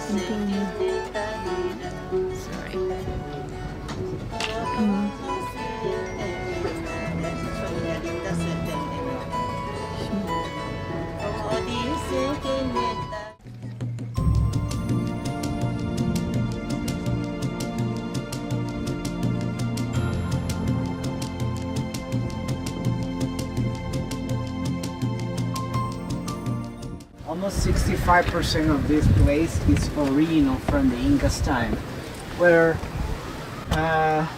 Continue. Sorry. Almost 65% of this place is original from the Inca's time, where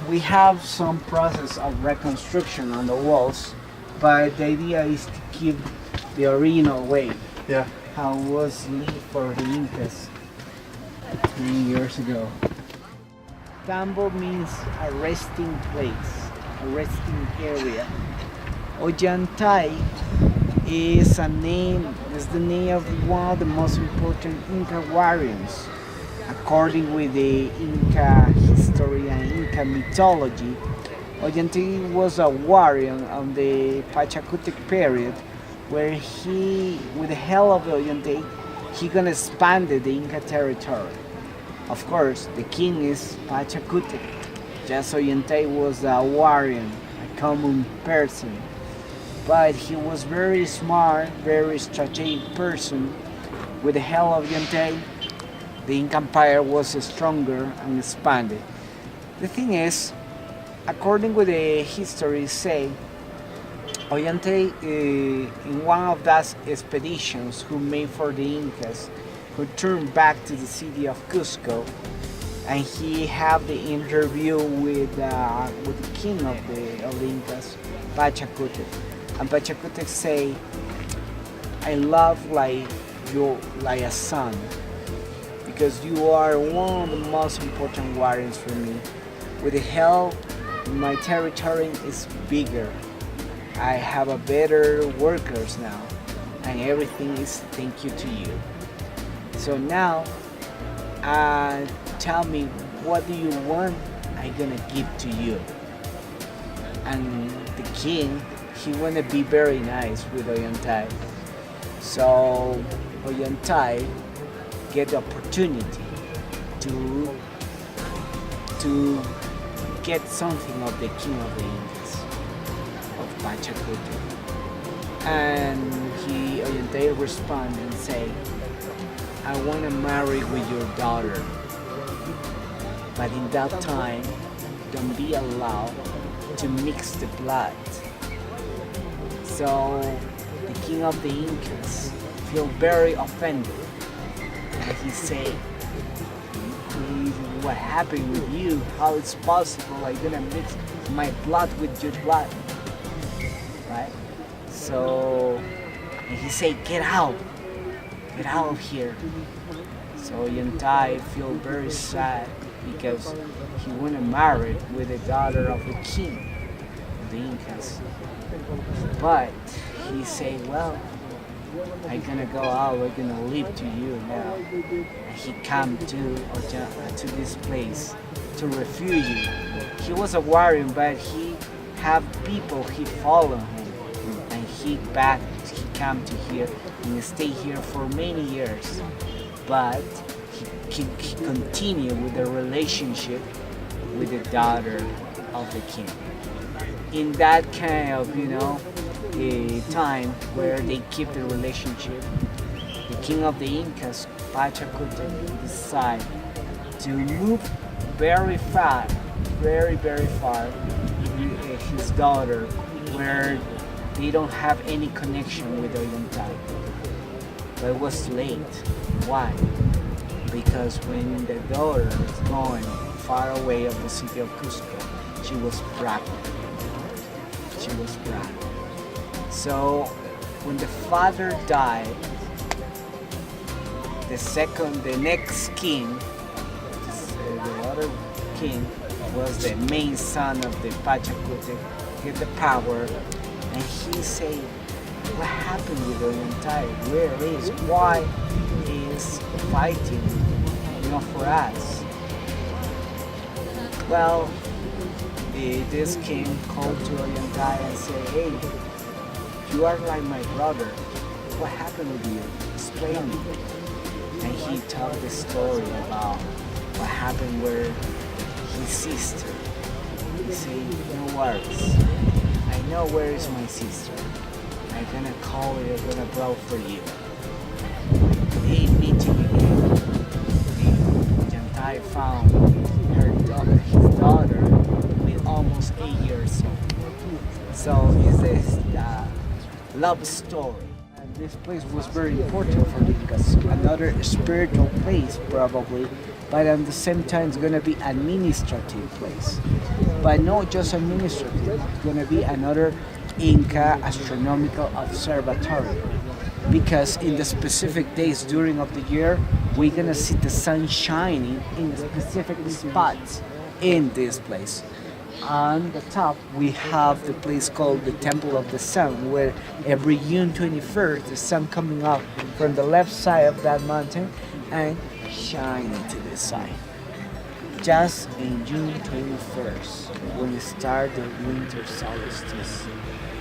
we have some process of reconstruction on the walls, but the idea is to keep the original way. Yeah. How it was lived for the Incas many years ago. Tambo means a resting place, a resting area. Ollantay is the name of one of the most important Inca warriors. According with the Inca history and Inca mythology, Ollantay was a warrior on the Pachacutec period, where he, with the help of Ollantay, he gonna expand the Inca territory. Of course, the king is Pachacutec. Just Ollantay was a warrior, a common person, but he was very smart, very strategic person. With the help of Ollantay, the Inca Empire was stronger and expanded. The thing is, according with the history say, Ollantay in one of those expeditions who made for the Incas, who turned back to the city of Cusco, and he had the interview with the king of the Incas, Pachacutec. And Pachacutec say, I love you like a son, because you are one of the most important warriors for me. With the help, my territory is bigger. I have a better workers now, and everything is thank you to you. So now, tell me, what do you want? I'm gonna give to you. And the king, he wanna be very nice with Ollantay. So Ollantay get the opportunity to get something of the king of the Incas, of Pachacutec. And Ollantay respond and say, I wanna marry with your daughter, but in that time, don't be allowed to mix the blood. So the king of the Incas feel very offended, and he say, what happened with you? How it's possible I'm gonna mix my blood with your blood, right? So and he say, get out of here. So Ollantay feel very sad because he wanna marry with the daughter of the king of the Incas. But he say, well, I'm gonna go out, I'm gonna leave to you now. And he come to this place to refugee. He was a warrior, but he have people, he follow him. And he come to here and stay here for many years. But he continue with the relationship with the daughter of the king. In that kind of, a time where they keep the relationship, the king of the Incas, Pachacutec, decide to move very far, very far with his daughter, where they don't have any connection with Ollantay. But it was late. Why? Because when the daughter was going far away of the city of Cusco, she was pregnant. So when the father died, the next king, the other king, was the main son of the Pachacutec, get the power, and he said, what happened with Ollantay? Where is? Why is fighting, for us? Well, this king called to Ollantay and said, hey, you are like my brother. What happened with you? Explain me. and he told the story about what happened where his sister. He said, no worries, I know where is my sister. I'm gonna call her, I'm gonna blow for you. They meeting again. Jantai found his daughter with almost 8 years old. So it's this love story. And this place was very important for the Incas. Another spiritual place probably, but at the same time it's gonna be administrative place. But not just administrative, it's gonna be another Inca astronomical observatory, because in the specific days during of the year we're gonna see the sun shining in specific spots in this place. On the top we have the place called the Temple of the Sun, where every June 21st the sun coming up from the left side of that mountain and shining to the side. Just in June 21st when it started the winter solstice.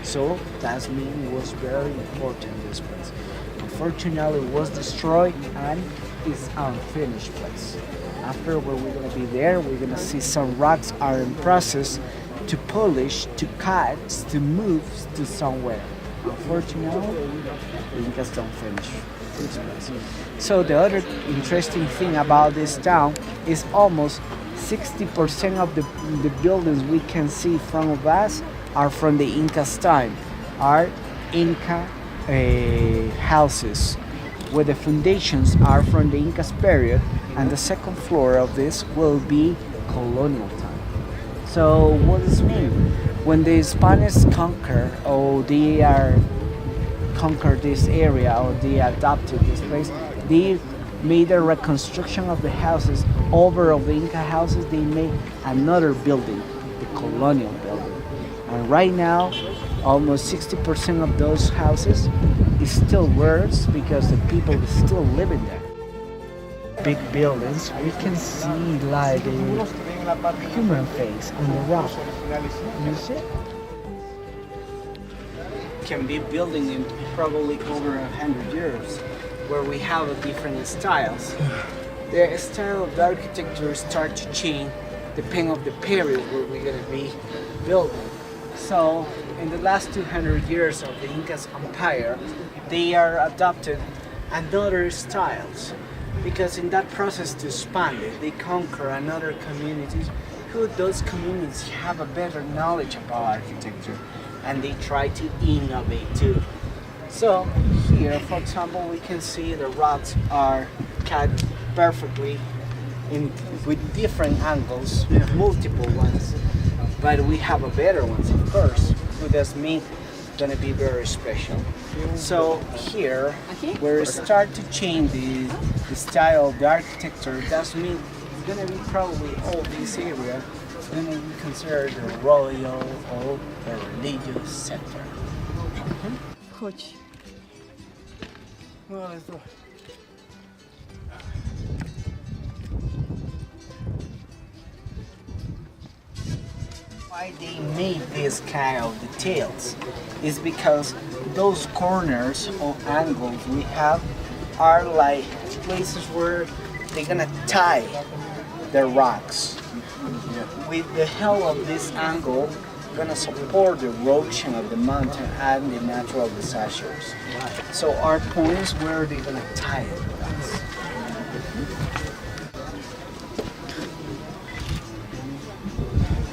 So that means it was very important, this place. Unfortunately it was destroyed and is unfinished place. After where we're gonna be there, we're gonna see some rocks are in process to polish, to cut, to move to somewhere. Unfortunately, the Incas don't finish this place. So the other interesting thing about this town is almost 60% of the buildings we can see from of us are from the Incas time, are Inca houses, where the foundations are from the Incas period, and the second floor of this will be colonial time. So what does it mean? When the Spanish conquer, or they are conquered this area, or they adopted this place, they made a reconstruction of the houses. Over of the Inca houses, they made another building, the colonial building. And right now, almost 60% of those houses is still worse because the people is still living there. Big buildings, we can see like a human face on the rock. You see? Can be building in probably over 100 years, where we have different styles. The style of the architecture start to change depending on the period where we're gonna be building. So in the last 200 years of the Incas empire, they are adopted another styles, because in that process to expand it, they conquer another communities who those communities have a better knowledge about architecture, and they try to innovate too. So here, for example, we can see the rocks are cut perfectly with different angles, multiple ones, but we have a better ones, of course, who does mean gonna be very special. So here, where it start to change the style of the architecture, that means it's gonna be probably all this area is gonna be considered the royal or the religious center. Chodź. No, let's do it. Why they made this kind of details is because those corners or angles we have are like places where they're gonna tie the rocks. With the help of this angle, gonna support the erosion of the mountain and the natural disasters. So our point is where they're gonna tie it.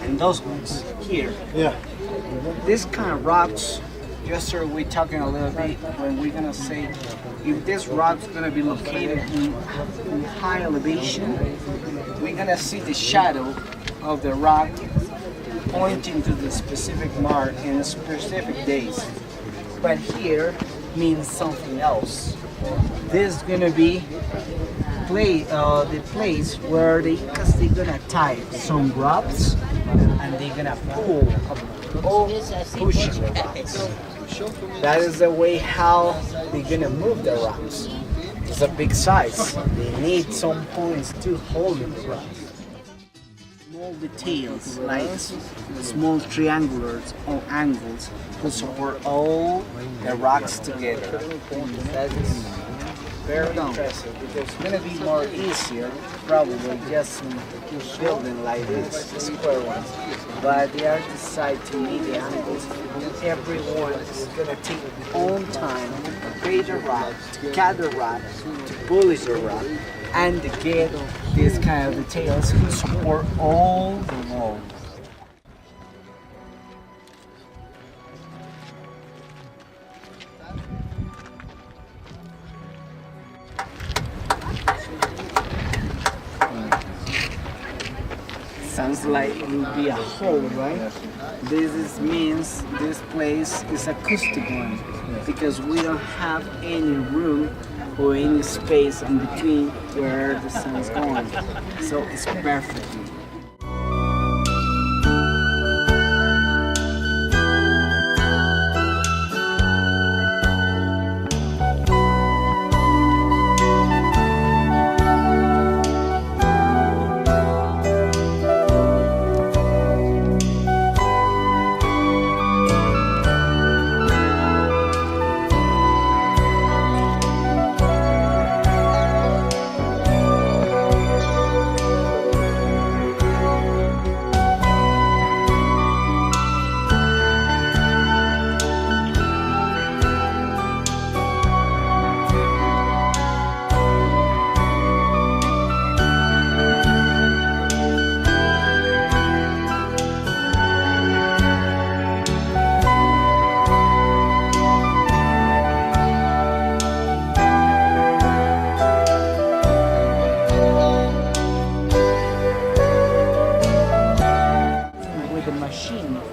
And those ones here. Yeah. This kind of rocks, just so we're talking a little bit when we're gonna say if this rock's gonna be located in high elevation, we're gonna see the shadow of the rock pointing to the specific mark in specific days. But here means something else. This is gonna be the place where because they're gonna tie some rocks and they're gonna push the rocks. That is the way how they're gonna move the rocks. It's a big size. They need some points to hold the rocks. Small details like small triangulars or angles to support all the rocks together. That is Very impressive because it's gonna be more easier, probably just some building like this, square ones. But they are decided to make the angles. Everyone is gonna take their own time to prepare the rock, to cut the rock, to polish the rock, and to get these kind of details to support all the walls. Sounds like it will be a hole, right? Means this place is acoustic one because we don't have any room or any space in between where the sun is going. So it's perfect.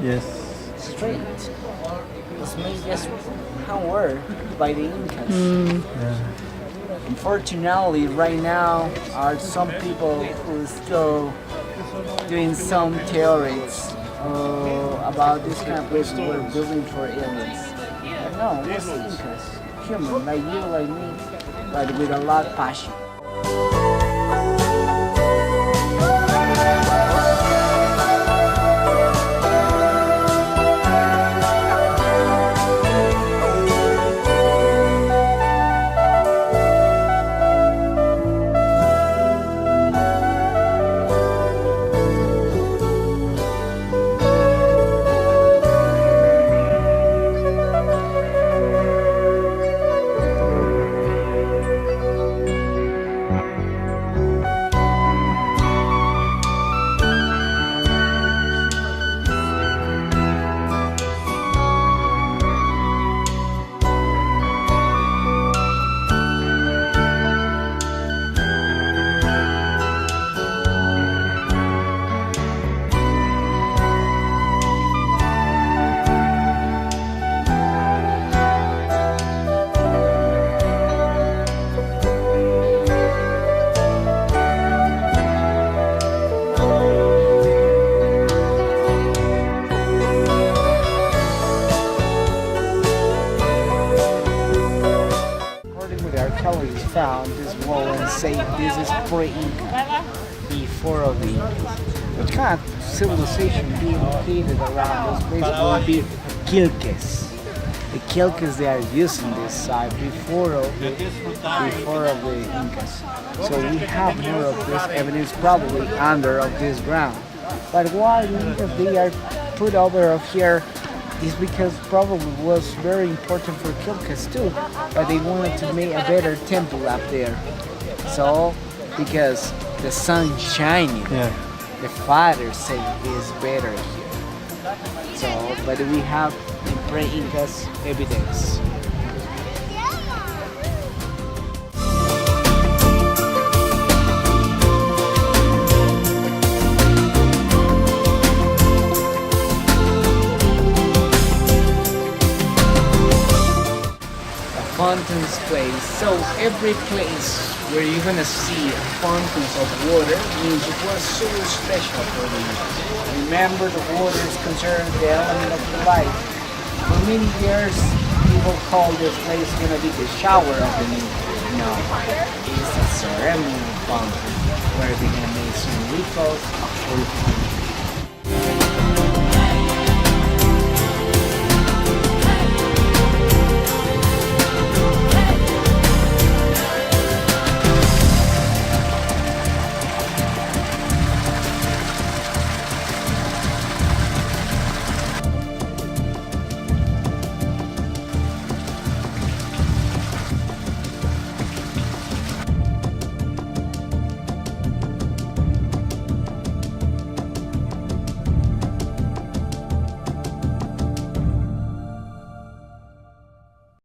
Yes. Straight. Was made just power by the Incas. Yeah. Unfortunately, right now are some people who still doing some theories about this kind of place we're building for aliens. But no, it's the Incas, human like you, like me, but with a lot of passion. Archaeologists found this wall and say this is pre-Inca, before of the Incas. What kind of civilization being located around this place will be Quilques. The Quilques they are using this site before of the Incas. So we have more of this evidence probably under of this ground. But why the Incas they are put over of here is because probably was very important for Quilques too, but they wanted to make a better temple up there. So, because the sun shining, the father said is better here. So, but we have in pre-Incas evidence. Fountains place. So every place where you're gonna see fountains of water means it was so special for them. Remember, the water is considered the element of the life. For many years, people call this place gonna be the shower of the new. No, it's a ceremonial fountain where they're gonna make some rituals of purifying.